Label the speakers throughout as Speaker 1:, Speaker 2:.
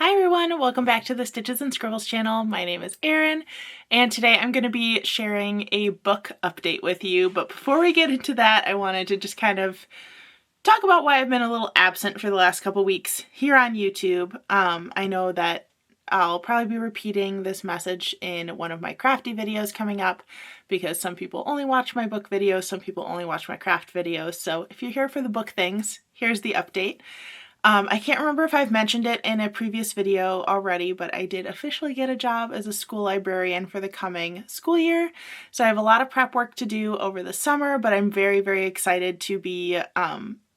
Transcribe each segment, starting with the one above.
Speaker 1: Hi everyone, welcome back to the Stitches and Scribbles channel. My name is Erin, and today I'm going to be sharing a book update with you. But before we get into that, I wanted to just kind of talk about why I've been a little absent for the last couple weeks here on YouTube. I know that I'll probably be repeating this message in one of my crafty videos coming up because some people only watch my book videos, some people only watch my craft videos. So if you're here for the book things, here's the update. I can't remember if I've mentioned it in a previous video already, but I did officially get a job as a school librarian for the coming school year. So I have a lot of prep work to do over the summer, but I'm very, very excited to be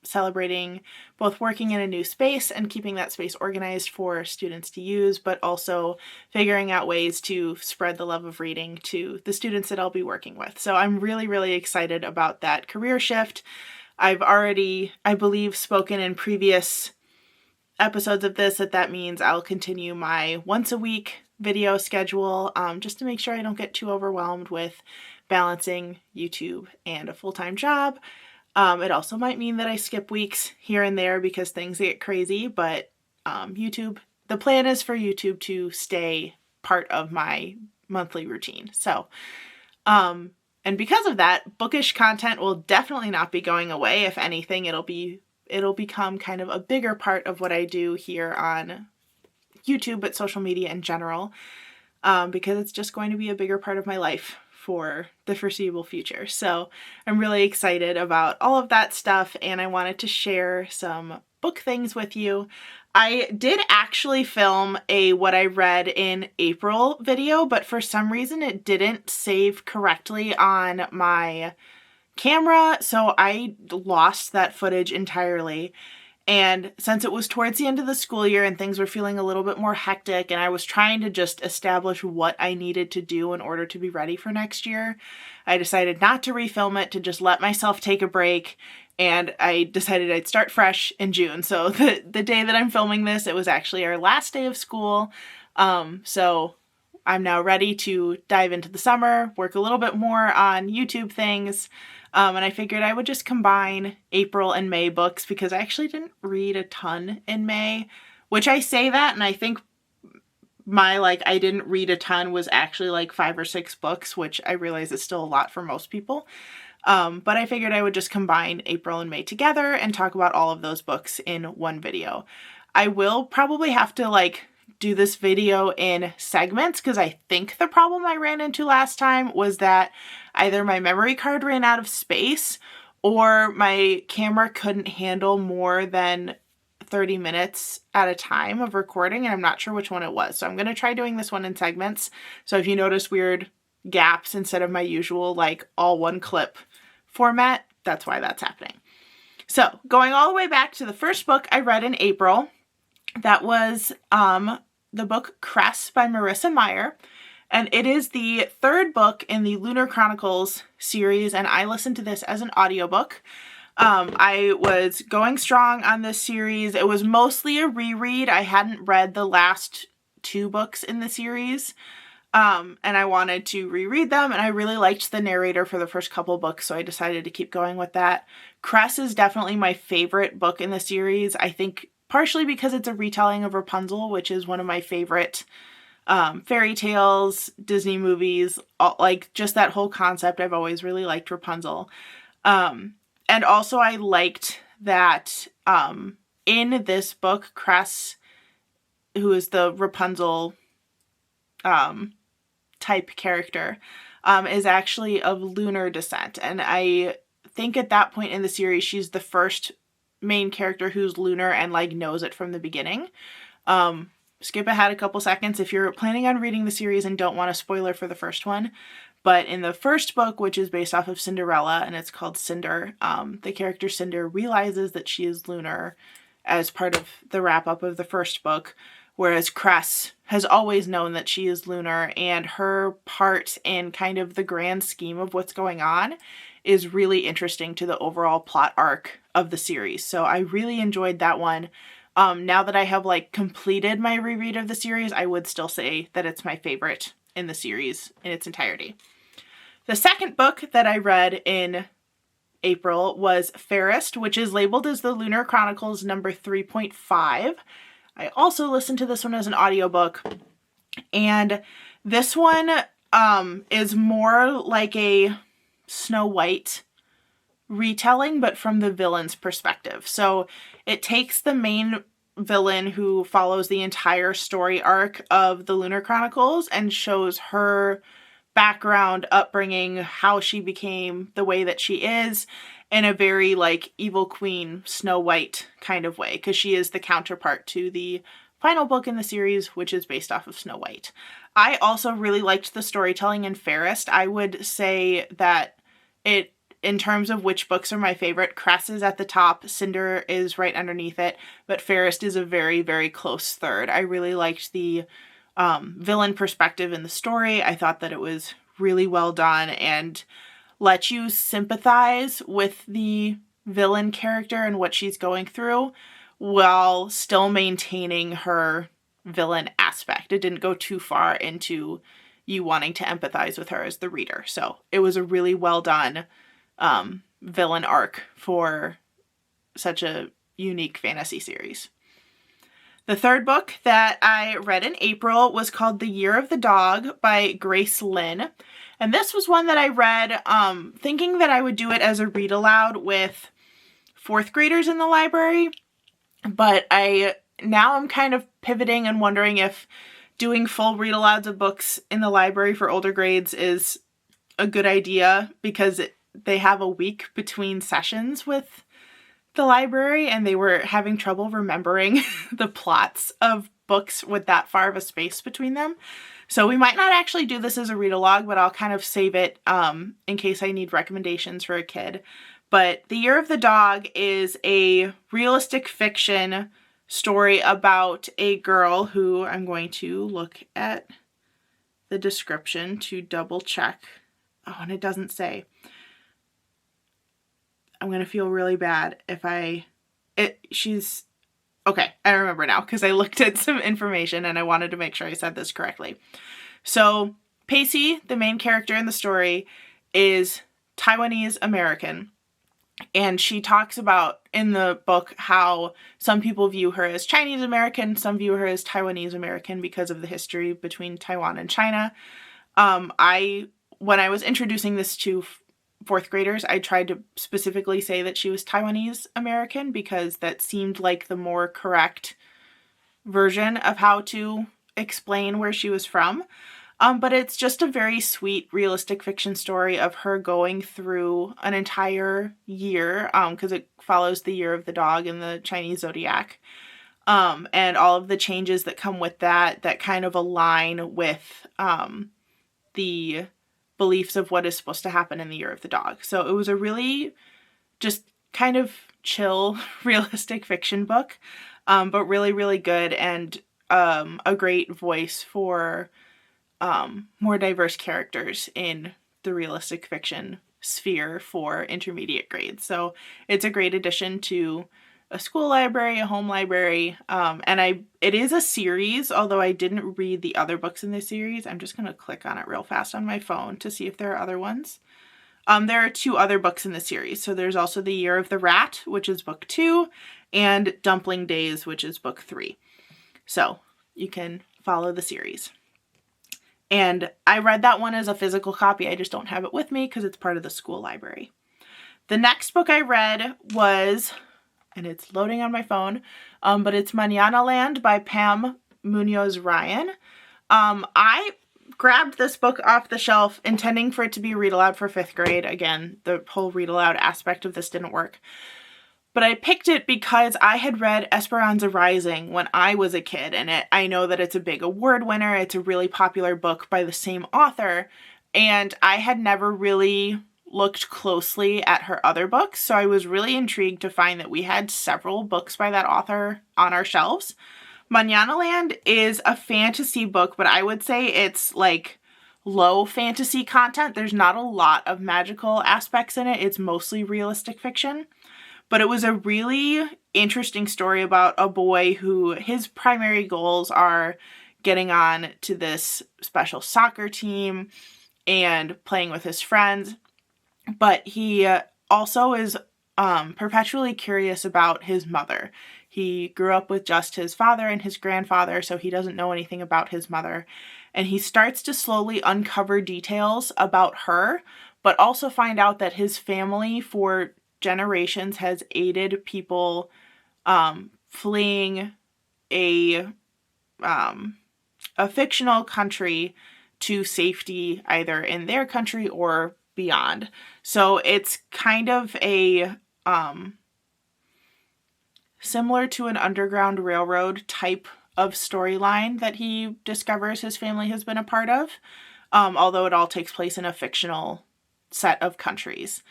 Speaker 1: celebrating both working in a new space and keeping that space organized for students to use, but also figuring out ways to spread the love of reading to the students that I'll be working with. So I'm really, really excited about that career shift. I've already, I believe, spoken in previous episodes of this that means I'll continue my once a week video schedule just to make sure I don't get too overwhelmed with balancing YouTube and a full-time job. It also might mean that I skip weeks here and there because things get crazy, but the plan is for YouTube to stay part of my monthly routine. So, and because of that, bookish content will definitely not be going away. If anything, it'll become kind of a bigger part of what I do here on YouTube, but social media in general, because it's just going to be a bigger part of my life for the foreseeable future. So I'm really excited about all of that stuff, and I wanted to share some book things with you. I did actually film a what I read in April video, but for some reason it didn't save correctly on my camera, so I lost that footage entirely. And since it was towards the end of the school year and things were feeling a little bit more hectic and I was trying to just establish what I needed to do in order to be ready for next year, I decided not to refilm it, to just let myself take a break, and I decided I'd start fresh in June. So the day that I'm filming this, it was actually our last day of school. So I'm now ready to dive into the summer, work a little bit more on YouTube things. And I figured I would just combine April and May books because I actually didn't read a ton in May, which I say that, and I think my I didn't read a ton was actually 5 or 6 books, which I realize is still a lot for most people. But I figured I would just combine April and May together and talk about all of those books in one video. I will probably have to do this video in segments because I think the problem I ran into last time was that either my memory card ran out of space or my camera couldn't handle more than 30 minutes at a time of recording, and I'm not sure which one it was. So I'm going to try doing this one in segments. So if you notice weird gaps instead of my usual all one clip format, that's why that's happening. So going all the way back to the first book I read in April, that was the book Cress by Marissa Meyer, and it is the third book in the Lunar Chronicles series, and I listened to this as an audiobook. I was going strong on this series. It was mostly a reread. I hadn't read the last 2 books in the series, and I wanted to reread them, and I really liked the narrator for the first couple books, so I decided to keep going with that. Cress is definitely my favorite book in the series. I think partially because it's a retelling of Rapunzel, which is one of my favorite fairy tales, Disney movies, just that whole concept. I've always really liked Rapunzel. And also I liked that in this book, Cress, who is the Rapunzel type character, is actually of lunar descent. And I think at that point in the series, she's the first main character who's lunar and knows it from the beginning. Skip ahead a couple seconds if you're planning on reading the series and don't want a spoiler for the first one. But in the first book, which is based off of Cinderella and it's called Cinder, the character Cinder realizes that she is lunar as part of the wrap up of the first book, whereas Cress has always known that she is lunar, and her part in kind of the grand scheme of what's going on is really interesting to the overall plot arc of the series. So I really enjoyed that one. Now that I have completed my reread of the series, I would still say that it's my favorite in the series in its entirety. The second book that I read in April was Fairest, which is labeled as the Lunar Chronicles number 3.5. I also listened to this one as an audiobook, and this one is more like a Snow White retelling, but from the villain's perspective. So it takes the main villain who follows the entire story arc of the Lunar Chronicles and shows her background, upbringing, how she became the way that she is, in a very like evil queen Snow White kind of way, because she is the counterpart to the final book in the series, which is based off of Snow White. I also really liked the storytelling in Fairest. I would say that it, in terms of which books are my favorite, Cress is at the top, Cinder is right underneath it, but Fairest is a very, very close third. I really liked the villain perspective in the story. I thought that it was really well done and let you sympathize with the villain character and what she's going through while still maintaining her villain aspect. It didn't go too far into you wanting to empathize with her as the reader. So it was a really well done villain arc for such a unique fantasy series. The third book that I read in April was called The Year of the Dog by Grace Lynn. And this was one that I read thinking that I would do it as a read aloud with fourth graders in the library. But now I'm kind of pivoting and wondering if doing full read alouds of books in the library for older grades is a good idea, because they have a week between sessions with the library and they were having trouble remembering the plots of books with that far of a space between them. So we might not actually do this as a read-along, but I'll kind of save it in case I need recommendations for a kid. But The Year of the Dog is a realistic fiction story about a girl who, I'm going to look at the description to double check. Oh, and it doesn't say. I'm going to feel really bad if okay, I remember now because I looked at some information and I wanted to make sure I said this correctly. So Pacey, the main character in the story, is Taiwanese American. And she talks about in the book how some people view her as Chinese American, some view her as Taiwanese American because of the history between Taiwan and China. When I was introducing this to fourth graders, I tried to specifically say that she was Taiwanese American because that seemed like the more correct version of how to explain where she was from. But it's just a very sweet, realistic fiction story of her going through an entire year, because it follows the year of the dog in the Chinese zodiac, and all of the changes that come with that kind of align with the beliefs of what is supposed to happen in the year of the dog. So it was a really just kind of chill, realistic fiction book, but really, really good, and a great voice for more diverse characters in the realistic fiction sphere for intermediate grades. So it's a great addition to a school library, a home library, and it is a series, although I didn't read the other books in this series. I'm just going to click on it real fast on my phone to see if there are other ones. There are 2 other books in the series. So there's also The Year of the Rat, which is book 2, and Dumpling Days, which is book 3. So you can follow the series. And I read that one as a physical copy. I just don't have it with me because it's part of the school library. The next book I read was, and it's loading on my phone, but it's Mañana Land by Pam Munoz Ryan. I grabbed this book off the shelf intending for it to be read aloud for 5th grade. Again, the whole read aloud aspect of this didn't work. But I picked it because I had read Esperanza Rising when I was a kid, and I know that it's a big award winner. It's a really popular book by the same author, and I had never really looked closely at her other books, so I was really intrigued to find that we had several books by that author on our shelves. Mañana Land is a fantasy book, but I would say it's like low fantasy content. There's not a lot of magical aspects in it. It's mostly realistic fiction. But it was a really interesting story about a boy who his primary goals are getting on to this special soccer team and playing with his friends. But he also is perpetually curious about his mother. He grew up with just his father and his grandfather, so he doesn't know anything about his mother. And he starts to slowly uncover details about her, but also find out that his family for generations has aided people fleeing a fictional country to safety, either in their country or beyond. So it's kind of a similar to an Underground Railroad type of storyline that he discovers his family has been a part of, although it all takes place in a fictional set of countries.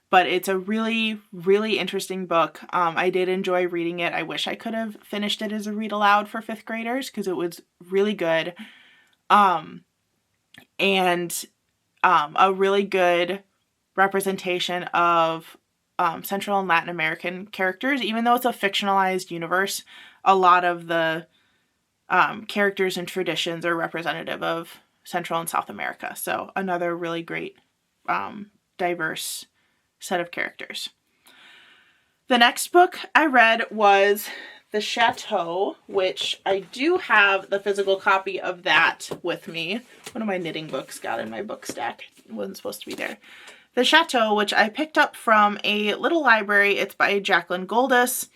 Speaker 1: But it's a really, really interesting book. I did enjoy reading it. I wish I could have finished it as a read aloud for 5th graders because it was really good. And a really good representation of Central and Latin American characters. Even though it's a fictionalized universe, a lot of the characters and traditions are representative of Central and South America. So another really great, diverse set of characters. The next book I read was The Chateau, which I do have the physical copy of that with me. One of my knitting books got in my book stack. It wasn't supposed to be there. The Chateau, which I picked up from a little library. It's by Jacqueline Goldis.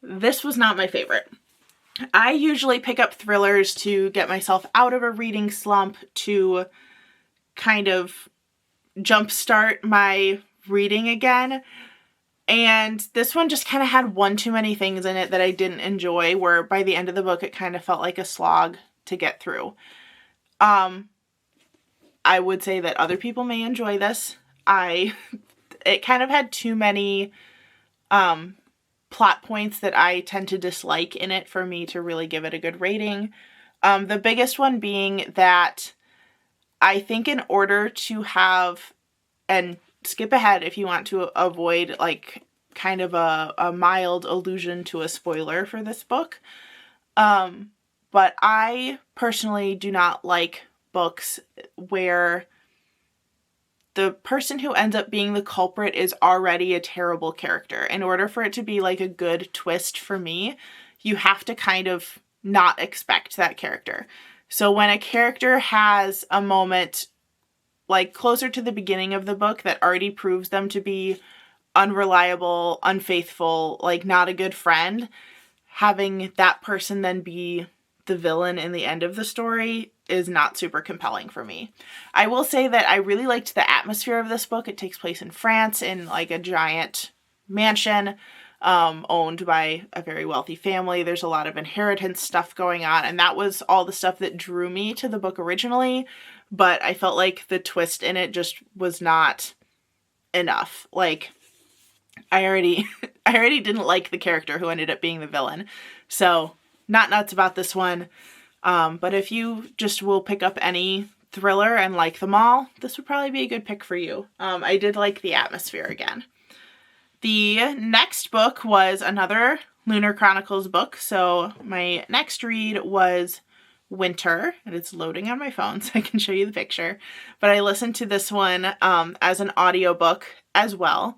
Speaker 1: This was not my favorite. I usually pick up thrillers to get myself out of a reading slump, to kind of jumpstart my reading again. And this one just kind of had one too many things in it that I didn't enjoy, where by the end of the book it kind of felt like a slog to get through. I would say that other people may enjoy this. It kind of had too many plot points that I tend to dislike in it for me to really give it a good rating. The biggest one being that I think in order to have, and skip ahead if you want to avoid like kind of a mild allusion to a spoiler for this book. But I personally do not like books where the person who ends up being the culprit is already a terrible character. In order for it to be like a good twist for me, you have to kind of not expect that character. So when a character has a moment like closer to the beginning of the book that already proves them to be unreliable, unfaithful, like not a good friend, having that person then be the villain in the end of the story is not super compelling for me. I will say that I really liked the atmosphere of this book. It takes place in France in like a giant mansion owned by a very wealthy family. There's a lot of inheritance stuff going on, and that was all the stuff that drew me to the book originally. But I felt like the twist in it just was not enough. Like, I already didn't like the character who ended up being the villain. So, not nuts about this one. But if you just will pick up any thriller and like them all, this would probably be a good pick for you. I did like the atmosphere again. The next book was another Lunar Chronicles book. So, my next read was Winter, and it's loading on my phone so I can show you the picture, but I listened to this one as an audiobook as well.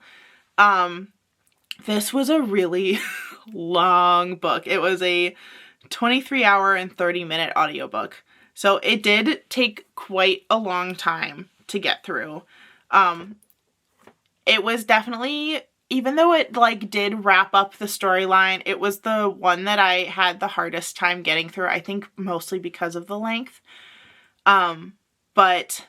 Speaker 1: This was a really long book. It was a 23-hour and 30-minute audiobook, so it did take quite a long time to get through. It was definitely, even though it like did wrap up the storyline, it was the one that I had the hardest time getting through, I think mostly because of the length. But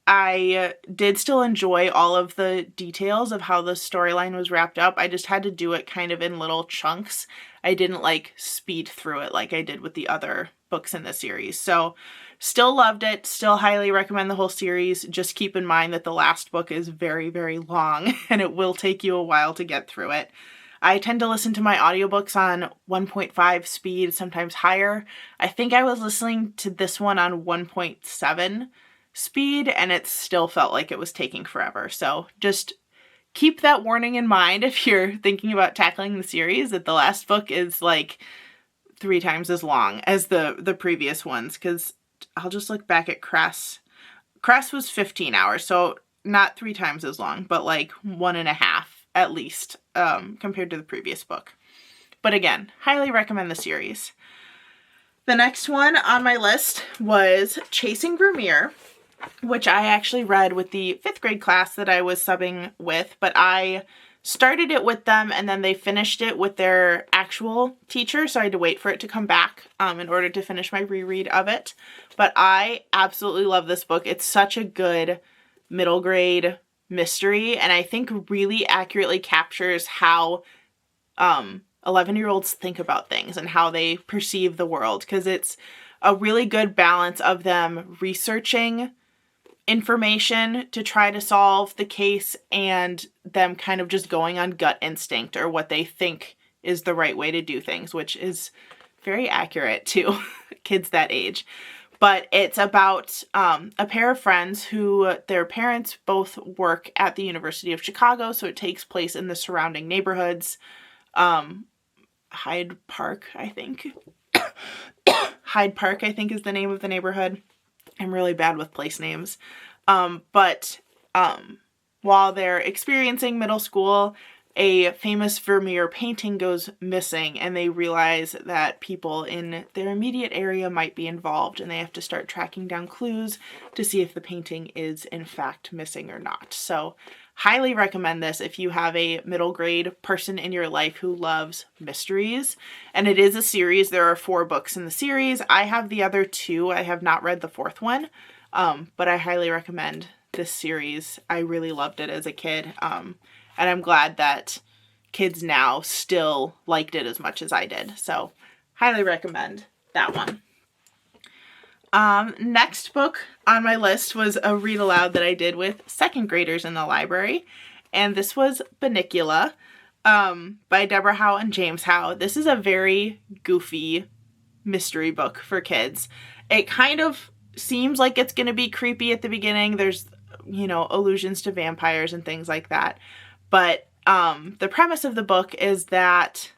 Speaker 1: I did still enjoy all of the details of how the storyline was wrapped up. I just had to do it kind of in little chunks. I didn't like speed through it like I did with the other books in the series. So still loved it. Still highly recommend the whole series. Just keep in mind that the last book is very, very long and it will take you a while to get through it. I tend to listen to my audiobooks on 1.5 speed, sometimes higher. I think I was listening to this one on 1.7 speed and it still felt like it was taking forever. So just keep that warning in mind if you're thinking about tackling the series, that the last book is like 3 times as long as the previous ones, because I'll just look back at Cress. Cress was 15 hours, so not 3 times as long, but like 1.5 at least, compared to the previous book. But again, highly recommend the series. The next one on my list was Chasing Vermeer, which I actually read with the 5th grade class that I was subbing with, but I started it with them and then they finished it with their actual teacher, so I had to wait for it to come back in order to finish my reread of it. But I absolutely love this book. It's such a good middle grade mystery, and I think really accurately captures how 11-year-olds think about things and how they perceive the world, because it's a really good balance of them researching information to try to solve the case and them kind of just going on gut instinct or what they think is the right way to do things, which is very accurate to kids that age. But it's about a pair of friends who their parents both work at the University of Chicago, so it takes place in the surrounding neighborhoods. Hyde Park, I think. Hyde Park, I think, is the name of the neighborhood. I'm really bad with place names. But while they're experiencing middle school, a famous Vermeer painting goes missing, and they realize that people in their immediate area might be involved, and they have to start tracking down clues to see if the painting is in fact missing or not. So highly recommend this if you have a middle grade person in your life who loves mysteries. And it is a series. There are 4 books in the series. I have the other 2. I have not read the 4th one, but I highly recommend this series. I really loved it as a kid, and I'm glad that kids now still liked it as much as I did. So highly recommend that one. Next book on my list was a read aloud that I did with 2nd graders in the library, and this was Bunnicula by Deborah Howe and James Howe. This is a very goofy mystery book for kids. It kind of seems like it's going to be creepy at the beginning. There's, allusions to vampires and things like that. But the premise of the book is that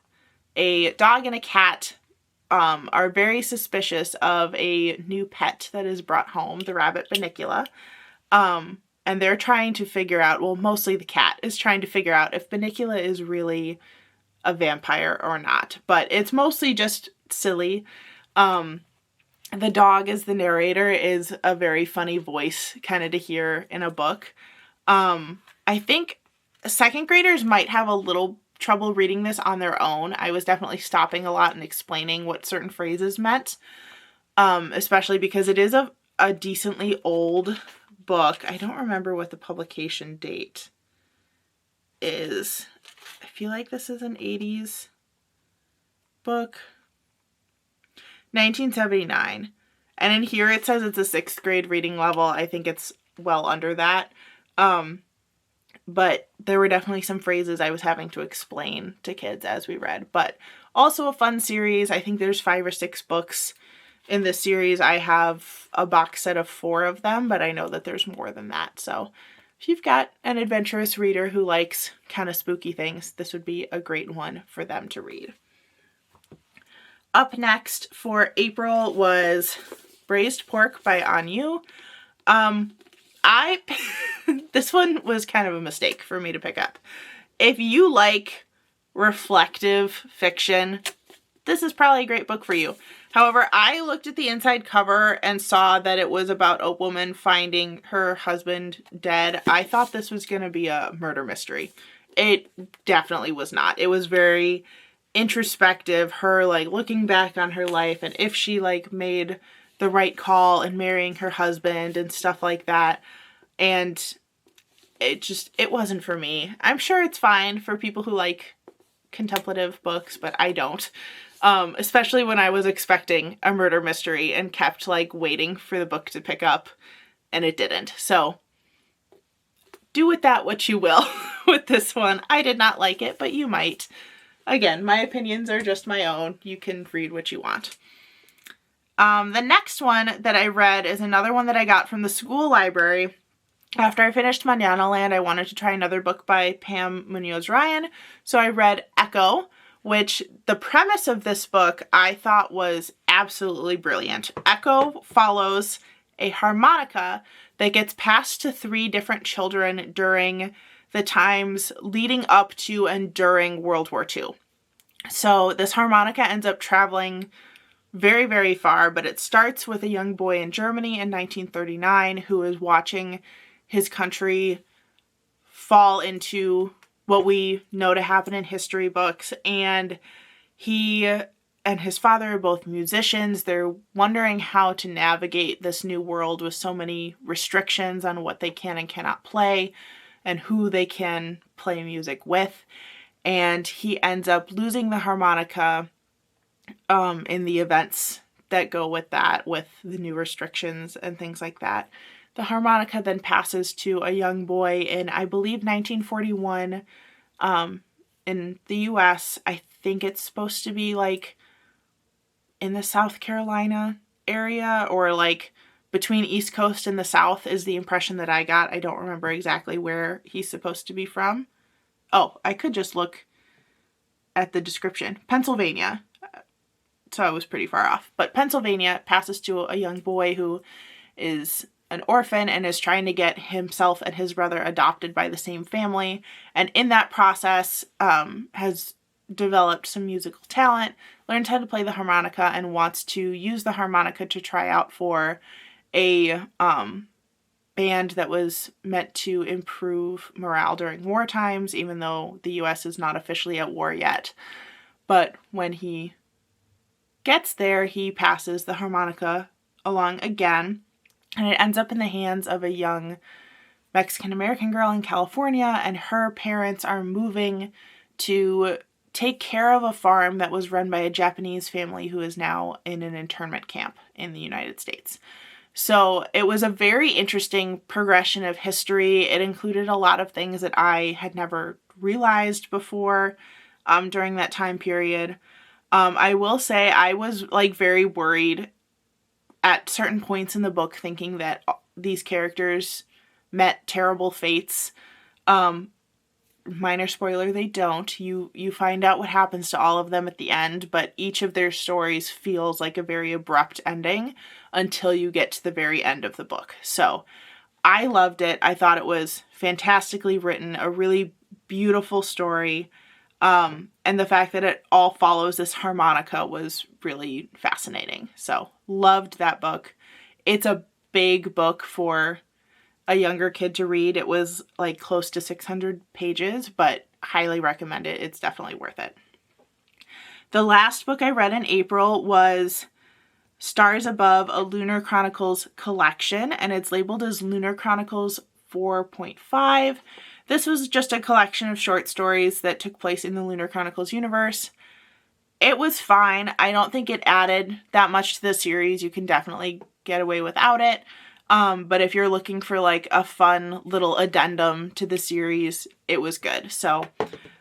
Speaker 1: a dog and a cat are very suspicious of a new pet that is brought home, the rabbit Bunnicula. And they're trying to figure out, well, mostly the cat is trying to figure out if Bunnicula is really a vampire or not. But it's mostly just silly. The dog, as the narrator, is a very funny voice kind of to hear in a book. I think 2nd graders might have a little trouble reading this on their own. I was definitely stopping a lot and explaining what certain phrases meant, especially because it is a decently old book. I don't remember what the publication date is. I feel like this is an 80s book. 1979. And in here it says it's a 6th grade reading level. I think it's well under that. But there were definitely some phrases I was having to explain to kids as we read. But also a fun series. I think there's 5 or 6 books in this series. I have a box set of 4 of them, but I know that there's more than that. So if you've got an adventurous reader who likes kind of spooky things, this would be a great one for them to read. Up next for April was Braised Pork by Anu. This one was kind of a mistake for me to pick up. If you like reflective fiction, this is probably a great book for you. However, I looked at the inside cover and saw that it was about a woman finding her husband dead. I thought this was going to be a murder mystery. It definitely was not. It was very introspective, her looking back on her life and if she made the right call in marrying her husband and stuff like that. And it wasn't for me. I'm sure it's fine for people who like contemplative books, but I don't. Especially when I was expecting a murder mystery and kept waiting for the book to pick up and it didn't. So do with that what you will with this one. I did not like it, but you might. Again, my opinions are just my own. You can read what you want. The next one that I read is another one that I got from the school library. After I finished Manana Land, I wanted to try another book by Pam Munoz-Ryan, so I read Echo, which the premise of this book I thought was absolutely brilliant. Echo follows a harmonica that gets passed to 3 different children during the times leading up to and during World War II. So this harmonica ends up traveling very, very far, but it starts with a young boy in Germany in 1939 who is watching his country fall into what we know to happen in history books. And he and his father are both musicians. They're wondering how to navigate this new world with so many restrictions on what they can and cannot play and who they can play music with. And he ends up losing the harmonica in the events that go with that, with the new restrictions and things like that. The harmonica then passes to a young boy in, I believe, 1941 in the US. I think it's supposed to be like in the South Carolina area, or like between East Coast and the South is the impression that I got. I don't remember exactly where he's supposed to be from. Oh, I could just look at the description. Pennsylvania. So I was pretty far off. But Pennsylvania passes to a young boy who is an orphan and is trying to get himself and his brother adopted by the same family. And in that process, has developed some musical talent, learns how to play the harmonica, and wants to use the harmonica to try out for a band that was meant to improve morale during war times, even though the US is not officially at war yet. But when he gets there, he passes the harmonica along again, and it ends up in the hands of a young Mexican-American girl in California, and her parents are moving to take care of a farm that was run by a Japanese family who is now in an internment camp in the United States. So it was a very interesting progression of history. It included a lot of things that I had never realized before during that time period. I will say I was like very worried at certain points in the book, thinking that these characters met terrible fates. Minor spoiler, they don't. You find out what happens to all of them at the end, but each of their stories feels like a very abrupt ending until you get to the very end of the book. So I loved it. I thought it was fantastically written, a really beautiful story. And the fact that it all follows this harmonica was really fascinating. So loved that book. It's a big book for a younger kid to read. It was like close to 600 pages, but highly recommend it. It's definitely worth it. The last book I read in April was Stars Above, a Lunar Chronicles collection, and it's labeled as Lunar Chronicles 4.5. This was just a collection of short stories that took place in the Lunar Chronicles universe. It was fine. I don't think it added that much to the series. You can definitely get away without it. But if you're looking for like a fun little addendum to the series, it was good. So,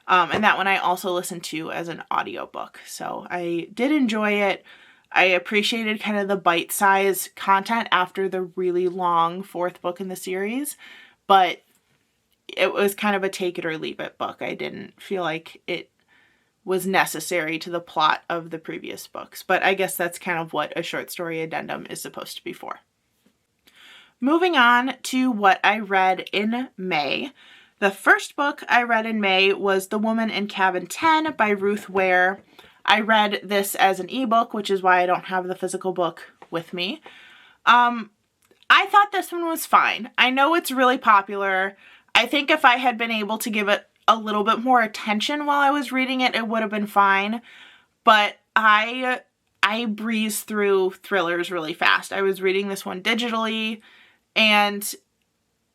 Speaker 1: and that one I also listened to as an audiobook. So I did enjoy it. I appreciated kind of the bite-size content after the really long fourth book in the series, but it was kind of a take it or leave it book. I didn't feel like it was necessary to the plot of the previous books, but I guess that's kind of what a short story addendum is supposed to be for. Moving on to what I read in May. The first book I read in May was The Woman in Cabin 10 by Ruth Ware. I read this as an ebook, which is why I don't have the physical book with me. I thought this one was fine. I know it's really popular. I think if I had been able to give it a little bit more attention while I was reading it, it would have been fine. But I breeze through thrillers really fast. I was reading this one digitally, and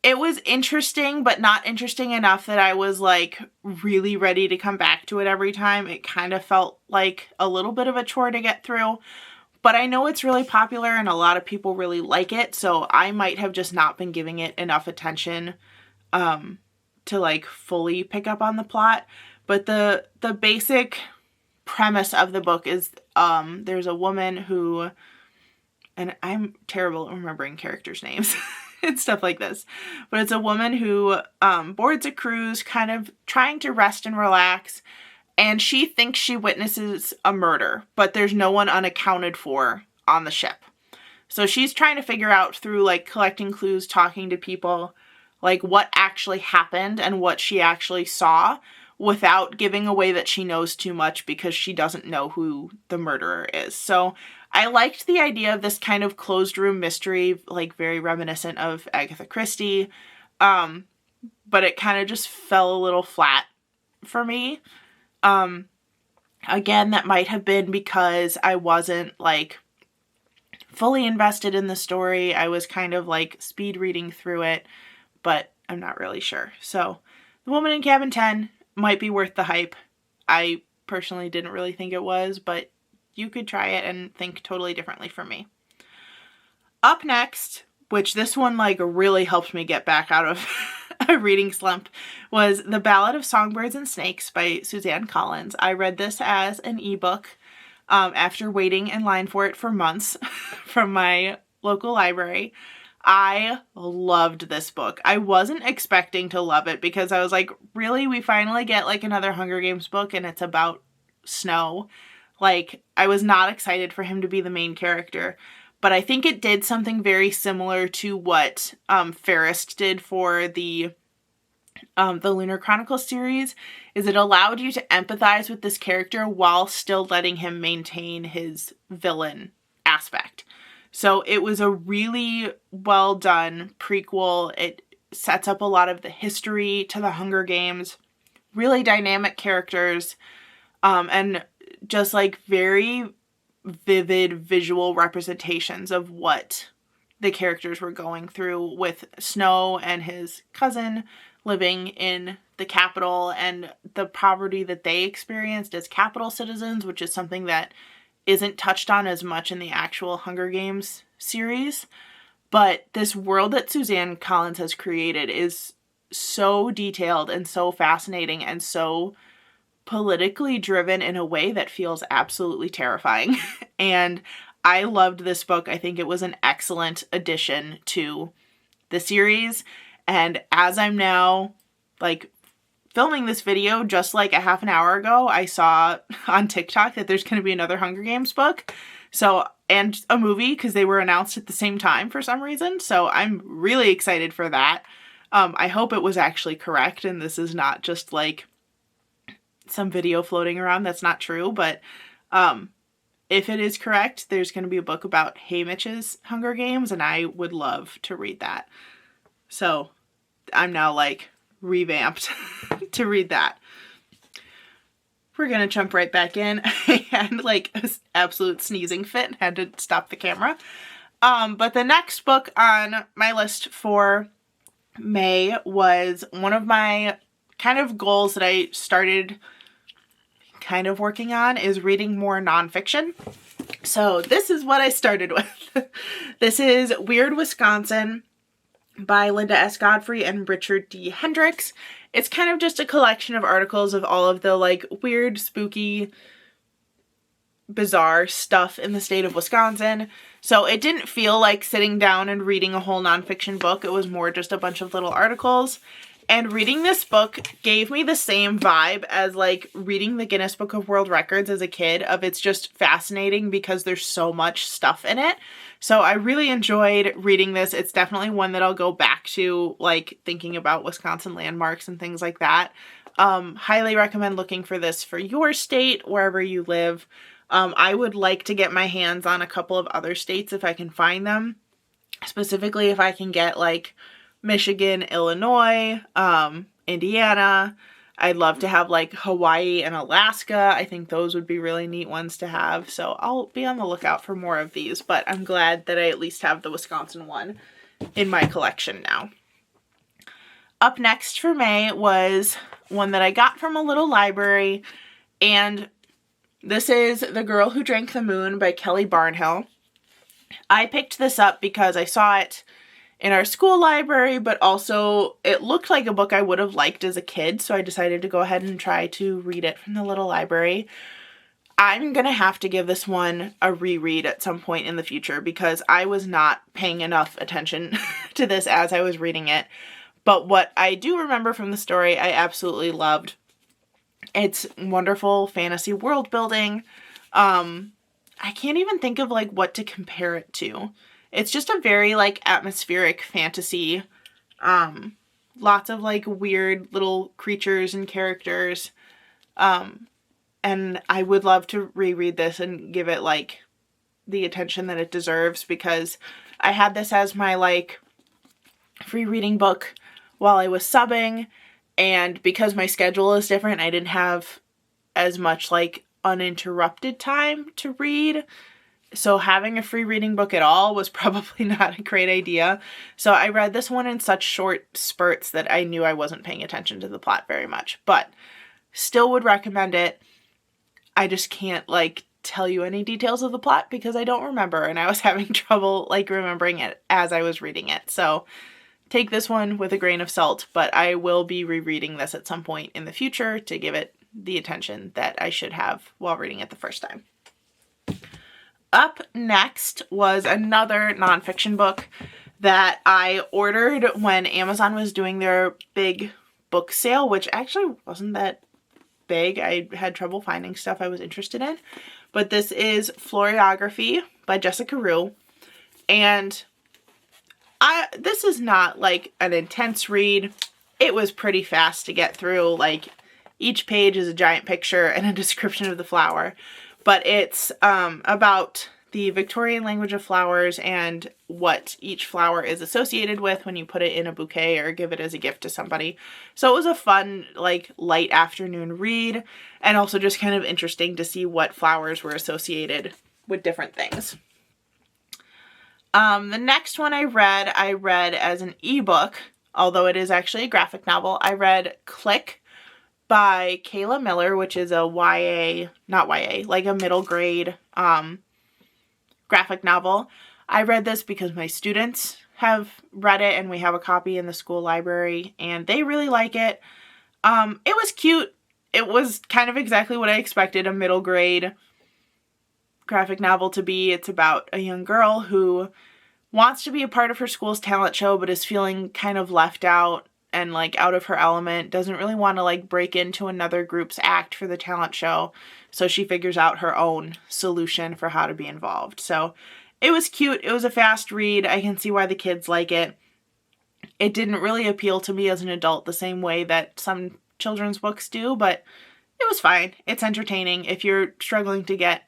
Speaker 1: it was interesting, but not interesting enough that I was like really ready to come back to it every time. It kind of felt like a little bit of a chore to get through, but I know it's really popular and a lot of people really like it. So I might have just not been giving it enough attention to like fully pick up on the plot. But the basic premise of the book is there's a woman who, and I'm terrible at remembering characters' names and stuff like this, but it's a woman who boards a cruise kind of trying to rest and relax, and she thinks she witnesses a murder, but there's no one unaccounted for on the ship. So she's trying to figure out through like collecting clues, talking to people, like what actually happened and what she actually saw, without giving away that she knows too much because she doesn't know who the murderer is. So I liked the idea of this kind of closed room mystery, like very reminiscent of Agatha Christie. But it kind of just fell a little flat for me. Again, that might have been because I wasn't like fully invested in the story. I was kind of like speed reading through it, but I'm not really sure. So The Woman in Cabin 10 might be worth the hype. I personally didn't really think it was, but you could try it and think totally differently from me. Up next, which this one like really helped me get back out of a reading slump, was The Ballad of Songbirds and Snakes by Suzanne Collins. I read this as an ebook after waiting in line for it for months from my local library. I loved this book. I wasn't expecting to love it because I was like, really? We finally get like another Hunger Games book and it's about Snow? Like, I was not excited for him to be the main character. But I think it did something very similar to what Fairest did for the Lunar Chronicles series, is it allowed you to empathize with this character while still letting him maintain his villain aspect. So it was a really well done prequel. It sets up a lot of the history to the Hunger Games, really dynamic characters, and just like very vivid visual representations of what the characters were going through, with Snow and his cousin living in the capital and the poverty that they experienced as capital citizens, which is something that isn't touched on as much in the actual Hunger Games series. But this world that Suzanne Collins has created is so detailed and so fascinating and so politically driven in a way that feels absolutely terrifying. And I loved this book. I think it was an excellent addition to the series. And as I'm now like filming this video, just like a half an hour ago, I saw on TikTok that there's going to be another Hunger Games book. So, and a movie, because they were announced at the same time for some reason. So I'm really excited for that. I hope it was actually correct and this is not just like some video floating around that's not true. But if it is correct, there's going to be a book about Haymitch's Hunger Games, and I would love to read that. So I'm now like revamped to read that. We're going to jump right back in. I had like an absolute sneezing fit and had to stop the camera. But the next book on my list for May was one of my kind of goals that I started kind of working on, is reading more nonfiction. So this is what I started with. This is Weird Wisconsin by Linda S. Godfrey and Richard D. Hendricks. It's kind of just a collection of articles of all of the like weird, spooky, bizarre stuff in the state of Wisconsin. So it didn't feel like sitting down and reading a whole nonfiction book. It was more just a bunch of little articles. And reading this book gave me the same vibe as like reading the Guinness Book of World Records as a kid, of it's just fascinating because there's so much stuff in it. So I really enjoyed reading this. It's definitely one that I'll go back to, like thinking about Wisconsin landmarks and things like that. Highly recommend looking for this for your state, wherever you live. I would like to get my hands on a couple of other states if I can find them. Specifically, if I can get like Michigan, Illinois, Indiana. I'd love to have like Hawaii and Alaska. I think those would be really neat ones to have. So I'll be on the lookout for more of these, but I'm glad that I at least have the Wisconsin one in my collection now. Up next for May was one that I got from a little library, and this is The Girl Who Drank the Moon by Kelly Barnhill. I picked this up because I saw it in our school library, but also it looked like a book I would have liked as a kid, so I decided to go ahead and try to read it from the little library. I'm gonna have to give this one a reread at some point in the future because I was not paying enough attention to this as I was reading it. But what I do remember from the story, I absolutely loved. It's wonderful fantasy world building. I can't even think of like what to compare it to. It's just a very like atmospheric fantasy lots of like weird little creatures and characters. And I would love to reread this and give it like the attention that it deserves, because I had this as my like free reading book while I was subbing, and because my schedule is different, I didn't have as much like uninterrupted time to read. So having a free reading book at all was probably not a great idea. So I read this one in such short spurts that I knew I wasn't paying attention to the plot very much, but still would recommend it. I just can't like tell you any details of the plot because I don't remember, and I was having trouble like remembering it as I was reading it. So take this one with a grain of salt, but I will be rereading this at some point in the future to give it the attention that I should have while reading it the first time. Up next was another nonfiction book that I ordered when Amazon was doing their big book sale, which actually wasn't that big. I had trouble finding stuff I was interested in. But this is Floriography by Jessica Rue. And this is not like an intense read. It was pretty fast to get through. Like each page is a giant picture and a description of the flower. But it's about the Victorian language of flowers and what each flower is associated with when you put it in a bouquet or give it as a gift to somebody. So it was a fun, like, light afternoon read, and also just kind of interesting to see what flowers were associated with different things. The next one I read as an ebook, although it is actually a graphic novel. I read Click by Kayla Miller, which is a like a middle grade graphic novel. I read this because my students have read it and we have a copy in the school library and they really like it. It was cute. It was kind of exactly what I expected a middle grade graphic novel to be. It's about a young girl who wants to be a part of her school's talent show but is feeling kind of left out and like out of her element, doesn't really want to like break into another group's act for the talent show. So she figures out her own solution for how to be involved. So it was cute. It was a fast read. I can see why the kids like it. It didn't really appeal to me as an adult the same way that some children's books do, but it was fine. It's entertaining. If you're struggling to get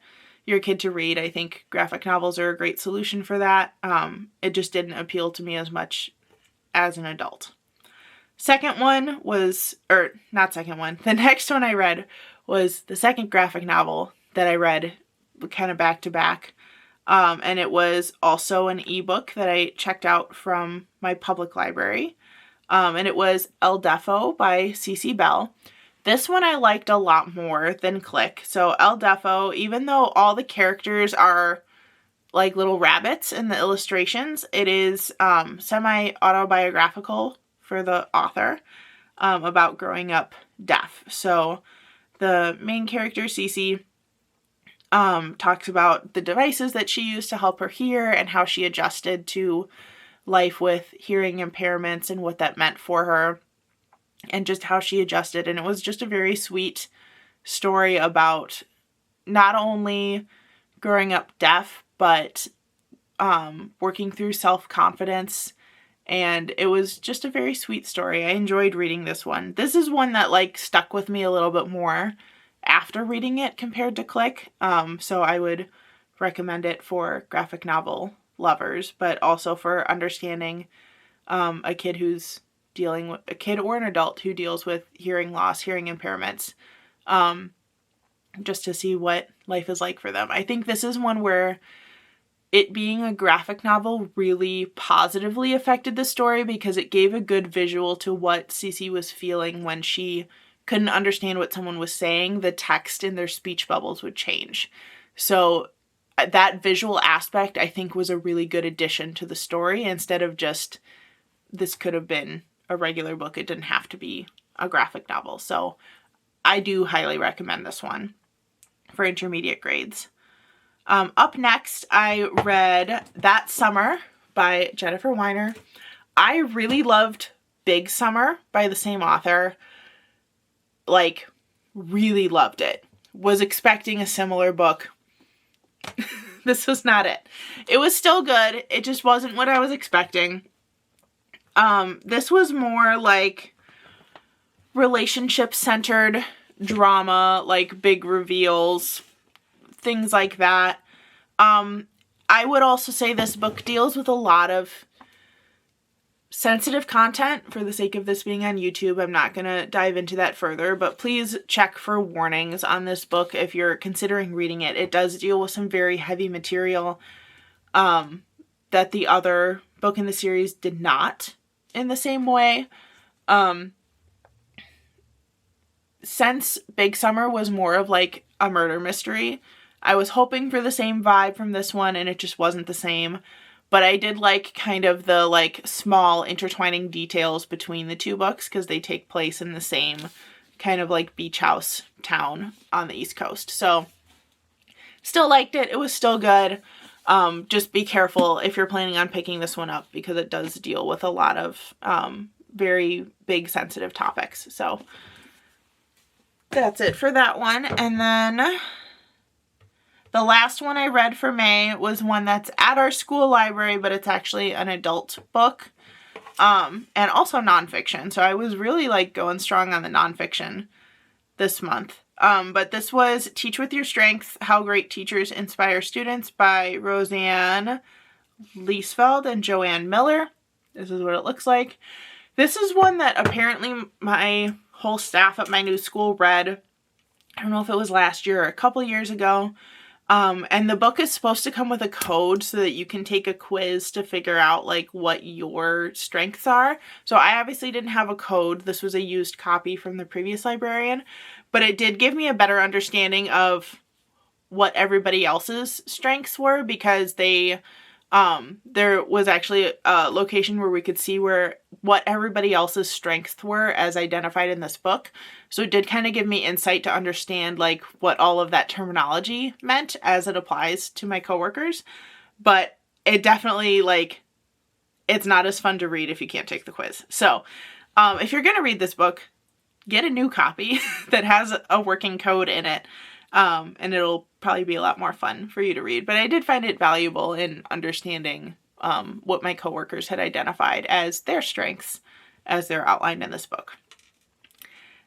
Speaker 1: your kid to read, I think graphic novels are a great solution for that. It just didn't appeal to me as much as an adult. The next one I read was the second graphic novel that I read kind of back to back. And it was also an ebook that I checked out from my public library. And it was El Defo by C.C. Bell. This one I liked a lot more than Click. So El Defo, even though all the characters are like little rabbits in the illustrations, it is semi-autobiographical for the author, about growing up deaf. So the main character, Cece, talks about the devices that she used to help her hear and how she adjusted to life with hearing impairments and what that meant for her and just how she adjusted. And it was just a very sweet story about not only growing up deaf, but working through self-confidence. And it was just a very sweet story. I enjoyed reading this one. This is one that like stuck with me a little bit more after reading it compared to Click. So I would recommend it for graphic novel lovers, but also for understanding a kid or an adult who deals with hearing loss, hearing impairments, just to see what life is like for them. I think this is one where it being a graphic novel really positively affected the story because it gave a good visual to what Cece was feeling when she couldn't understand what someone was saying. The text in their speech bubbles would change. So that visual aspect, I think, was a really good addition to the story instead of just, this could have been a regular book. It didn't have to be a graphic novel. So I do highly recommend this one for intermediate grades. Up next, I read That Summer by Jennifer Weiner. I really loved Big Summer by the same author. Like, really loved it. Was expecting a similar book. This was not it. It was still good. It just wasn't what I was expecting. This was more like relationship-centered drama, like big reveals, things like that. I would also say this book deals with a lot of sensitive content. For the sake of this being on YouTube, I'm not going to dive into that further, but please check for warnings on this book if you're considering reading it. It does deal with some very heavy material that the other book in the series did not in the same way. Since Big Summer was more of like a murder mystery, I was hoping for the same vibe from this one, and it just wasn't the same. But I did like kind of the like small intertwining details between the two books because they take place in the same kind of like beach house town on the East Coast. So still liked it. It was still good. Just be careful if you're planning on picking this one up because it does deal with a lot of very big sensitive topics. So that's it for that one. And then the last one I read for May was one that's at our school library, but it's actually an adult book, and also nonfiction. So I was really like going strong on the nonfiction this month. But this was Teach With Your Strengths, How Great Teachers Inspire Students by Roseanne Liesfeld and Joanne Miller. This is what it looks like. This is one that apparently my whole staff at my new school read. I don't know if it was last year or a couple years ago. And the book is supposed to come with a code so that you can take a quiz to figure out like what your strengths are. So I obviously didn't have a code. This was a used copy from the previous librarian, but it did give me a better understanding of what everybody else's strengths were because there was actually a location where we could see what everybody else's strengths were as identified in this book. So it did kind of give me insight to understand like what all of that terminology meant as it applies to my coworkers. But it definitely it's not as fun to read if you can't take the quiz. So if you're going to read this book, get a new copy that has a working code in it. And it'll probably be a lot more fun for you to read. But I did find it valuable in understanding what my coworkers had identified as their strengths as they're outlined in this book.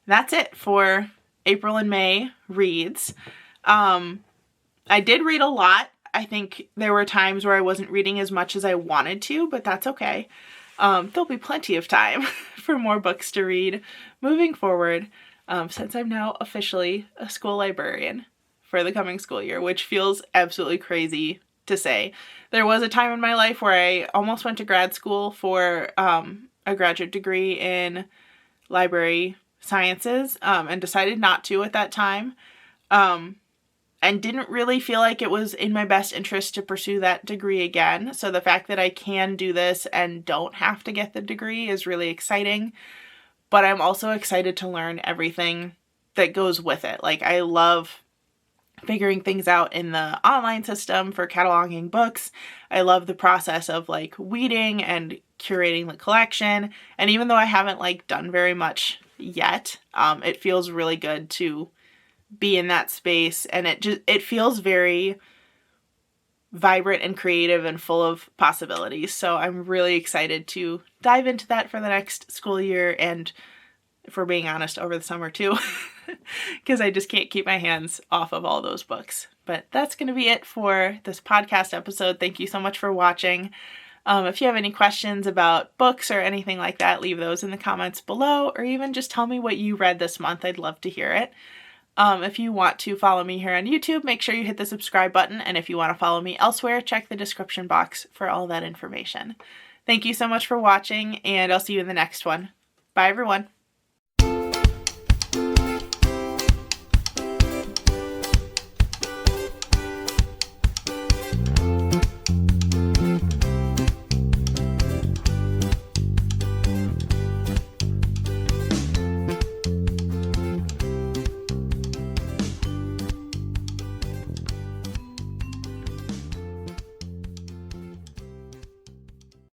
Speaker 1: That's it for April and May reads. I did read a lot. I think there were times where I wasn't reading as much as I wanted to, but that's okay. There'll be plenty of time for more books to read moving forward. Since I'm now officially a school librarian for the coming school year, which feels absolutely crazy to say. There was a time in my life where I almost went to grad school for a graduate degree in library sciences and decided not to at that time and didn't really feel like it was in my best interest to pursue that degree again. So the fact that I can do this and don't have to get the degree is really exciting. But I'm also excited to learn everything that goes with it. Like, I love figuring things out in the online system for cataloging books. I love the process of weeding and curating the collection. And even though I haven't done very much yet, it feels really good to be in that space. And it feels very vibrant and creative and full of possibilities. So I'm really excited to dive into that for the next school year and, if we're being honest, over the summer too, because I just can't keep my hands off of all those books. But that's going to be it for this podcast episode. Thank you so much for watching. If you have any questions about books or anything like that, leave those in the comments below, or even just tell me what you read this month. I'd love to hear it. If you want to follow me here on YouTube, make sure you hit the subscribe button. And if you want to follow me elsewhere, check the description box for all that information. Thank you so much for watching, and I'll see you in the next one. Bye, everyone.